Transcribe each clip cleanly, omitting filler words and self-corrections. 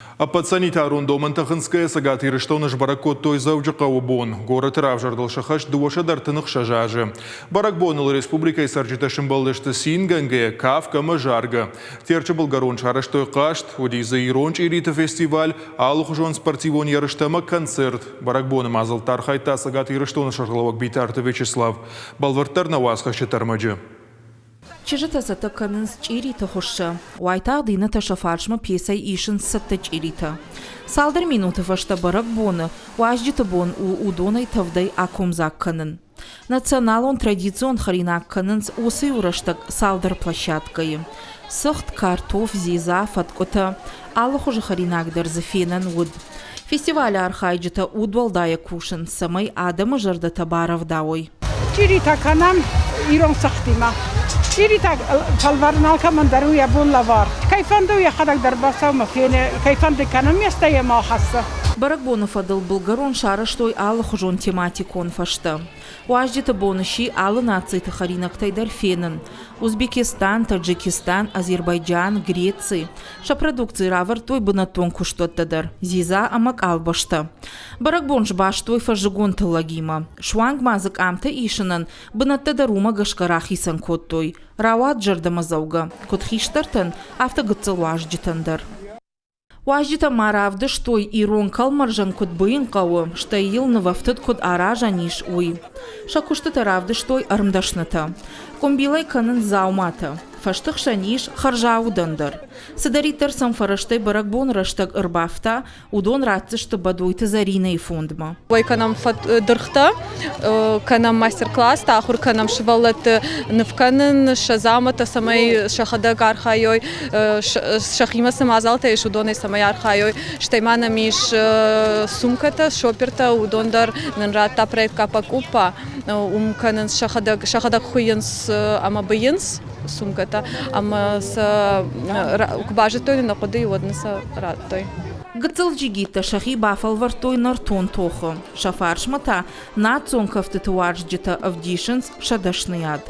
А пацани тарун домантахынская сагат ирыштоныш баракот той завджака убон. Город Равжардал шахаш дуоша дартынық шажажы. Баракбоныл республика сарджита шымбалдышты синганге, кавка мажарга. Терчі Болгарон шараш той қашт, удиза иронч ирита фестиваль, алухжон спортивон ярыштама концерт. Баракбоны мазыл тархайта сагат ирыштоныш аргалавак битарты Вячеслав. Балварттар на вас хащетармаджы. Чижата затыканыз чирита хошша. Уайта дыната шафаршма пьесай ишин сатта чирита. Салдар минуты вашта барак боны, уаждита бон у удонай тавдай акумзакканын. Националон традицион харинакканынс усы ураштак салдар площадкой. Сахт картоф зиза фаткота, аллах уже харинагдар зафенан уд. Фестиваль архайджита удвалдая кушин, самай адама жардата барав дауй. Чирита канам ирон сахтима. چیریتا فالورنال کمان دروی بولوار. کیفان دوی خدای در باسا مفینه کیفان دکنم میسته ما خسته. Баракбона фадал Болгарон шараш той алла хожон тематикон фашта. Уаждита боныши алла нацийта харинактай дарфенен. Узбекистан, Таджикистан, Азербайджан, Греции. Ша продукции равар той бонатон куштоттадар. Зиза амак албашта. Баракбон жбаш той фажигон талагима. Шуанг мазык амта ишинан бонаттадарума гашкарахисан кот той. Рават жардамазауга. Кот хиштартан автогыцел уаждитандар. Уаждита маравды, что и рон калмаржан код быин кауы, что ил навафтыт код аража ниш уй. Шакушты таравды, что армдашната. Комбилай канын заумата. Фаштық шаниш харжау дандар. Садаритар сам фараштай баракбон раштаг ырбафта, удон ратцышты бадуйты зарина и фондма. Вай канам дырхта, канам мастер-класс, тахур канам шивалет нывканын, шазамата самай шахадаг архайой, шахима самазалта иш удоны самай архайой, штаймана миш сумката, шоперта, удондар нанрата проектка покупа, канын шахадаг хуйенс амабыенс, сумката, ама с кубажетой на ходы и однеса радтой. Гцел джигита шахи бафал вартой нартон тохо. Шафаршмата на цонков тетуарджита авдишенс шадашный ад.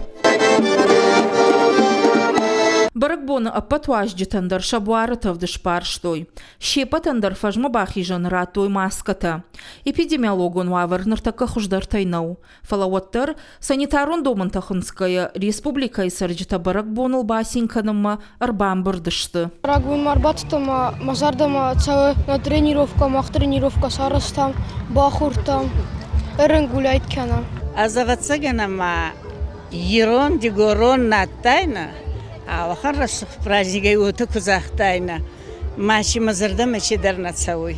Баракбона апатуажджитандар шабуаратов дышпарштой. Щепатандар фажма бахижан ратой маската. Эпидемиологон ваварнар така хуждартайнау. Фалауаттар санитарон домантахынская республика и сарджита баракбонал басинканама арбамбардышты. Баракбон марбатытама, мазардама цалы на тренировка, мах тренировка сарастам, бахуртам, эренгуляйткана. Азавацаганама ерон дигорон натайна. А вахарас празднигай утыку захтайна. Маши мазардама чидар нацауй.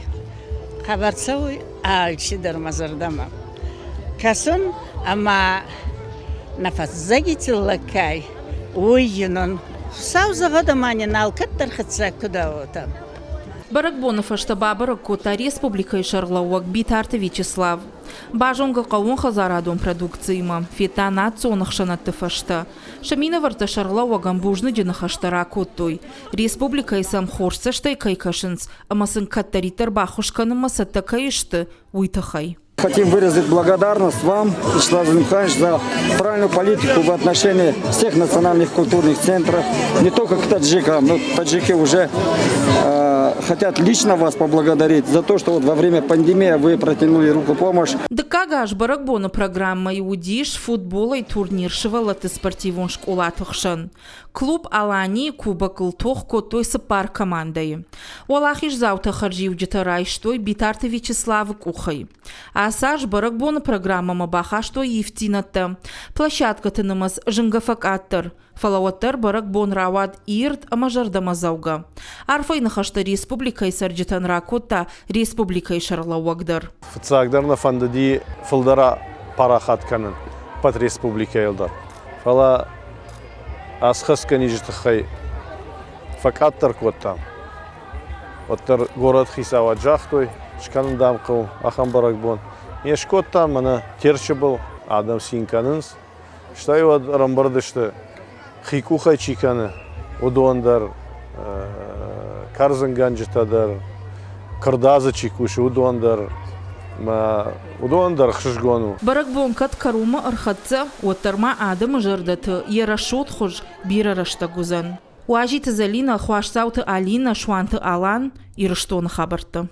Хабарцауй ал чидар мазардама. Касон ама нафас загитиллакай. Уйюнон. Саузавада мани налкаттар хатса кудавота. Баракбона фаштаба баракота республика и шарлауак битарты Вячеслав. Бажонга каун хазарадон продукцияма. Фета национах шанатты фашта. Шамина варта шарлауаган бужны джина хаштара коттой. Республика и сам хорса штай кайкашинс. Амасын каттаритар бахушканым масатта кайышты уйтахай. Хотим выразить благодарность вам, Вячеслав Михайлович, за правильную политику в отношении всех национальных культурных центров, не только к таджикам, но таджики уже хотят лично вас поблагодарить за то, что вот во время пандемии вы протянули руку помощи. Да кагаш баракбона программа и удиш футбола и турнир шивалаты спортивон школатахшан. Клуб Алани кубок лтох котой сапар командой. Уалахиш заута харжив джитарай, что битарты Вячеслава кухай. Асаж баракбона программа мабаха, что ефтината. Площадка тынымыз жингафакаттар. Фалауаттар баракбон равад ирт амажардамазауга. Арфай нахашта республика и сарджитан ракота республика и шарлауагдар. Фцаагдарна фандади фылдара парахат канын пат республика елдар. Фала асхас канижитахай факаттар кота. Оттар город хисава джахтой, шканын дамқыл ахан баракбон. Ешкотта мана терчі был адам синканынс. Штай вад рамбардышты хикухай чиканы, удуандар карзанганджитадар, кардаза чикуши, удуандар хшишгону. Баракбон кат карума архатца, оттарма адам жардаты, ярашот хож бира раштагузан. Уажи Залина, Хуашсауты Алина, Шуанты Алан, Ирыштон хабарты.